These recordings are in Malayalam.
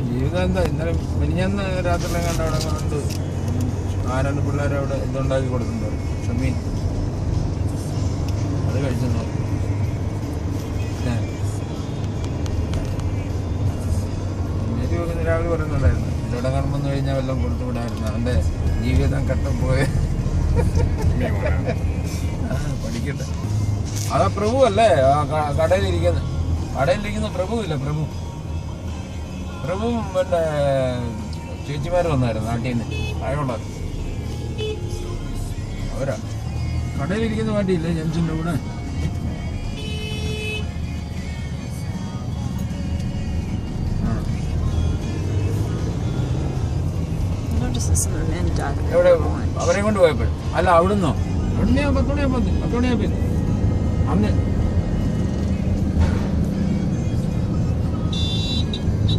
ജീവിതം എന്താ ഇന്നലെ മിനിഞ്ഞന്ന് രാത്രിയിലും കണ്ട അവിടെ കൊണ്ട് ആരാണ്ട് പിള്ളേരെ അവിടെ ഇതുണ്ടാക്കി കൊടുക്കുന്നുണ്ട് ഷമീൻ അത് കഴിച്ചെന്ന് രാവിലെ പറയുന്നുണ്ടായിരുന്നു ഇവിടെ കാണുമ്പോൾ കഴിഞ്ഞാൽ വല്ലതും കൊടുത്തു വിടായിരുന്നു അവൻ്റെ ജീവിതം കട്ടം പോയ പഠിക്കട്ടെ. അതാ പ്രഭു അല്ലേ കടയിലിരിക്കുന്ന പ്രഭു ഇല്ല പ്രഭു പിന്നെ ചേച്ചിമാർ വന്നായിരുന്നു നാട്ടിൽ നിന്ന് ആയുള്ള അവരാ കടയിലിരിക്കുന്ന പാട്ടിയില്ലേ ജംഗ്ഷൻ്റെ കൂടെ. എവിടെ അവരെ കൊണ്ട് പോയപ്പോൾ അല്ല അവിടുന്നോ 10 മണിയാകുമ്പോൾ അന്ന്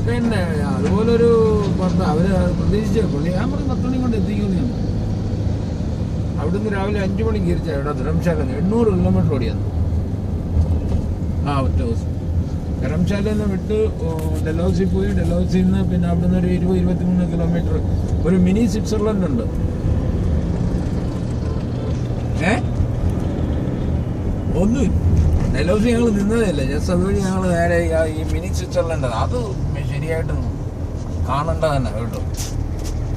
പിന്നെ അതുപോലൊരു അവര് പ്രതീക്ഷിച്ച പുള്ളി ഞാൻ പറഞ്ഞു 10 മണി കൊണ്ട് എത്തിക്കുമെന്ന് ഞാൻ. അവിടുന്ന് രാവിലെ 5 മണിക്ക് തിരിച്ചാൽ ഇവിടെ ധർമ്മശാല 800 കിലോമീറ്റർ ഓടിയാണ് ഒറ്റ ദിവസം. ധർമ്മശാലയിൽ നിന്ന് വിട്ട് ഡൽഹൌസി പോയി ഡൽഹൌസിയിൽ നിന്ന് പിന്നെ അവിടുന്ന് ഒരു 20-23 കിലോമീറ്റർ ഒരു മിനി സ്വിറ്റ്സർലൻഡ് ഉണ്ട്. ഒന്നും ഡൽഹൌസി ഞങ്ങൾ നിന്നതല്ലേ ജസ്റ്റ് അതുവഴി ഞങ്ങൾ നേരെ ഈ മിനി സ്വിറ്റ്സർലൻഡ് അത് ശരിയായിട്ട് കാണേണ്ട തന്നെ കേട്ടോ.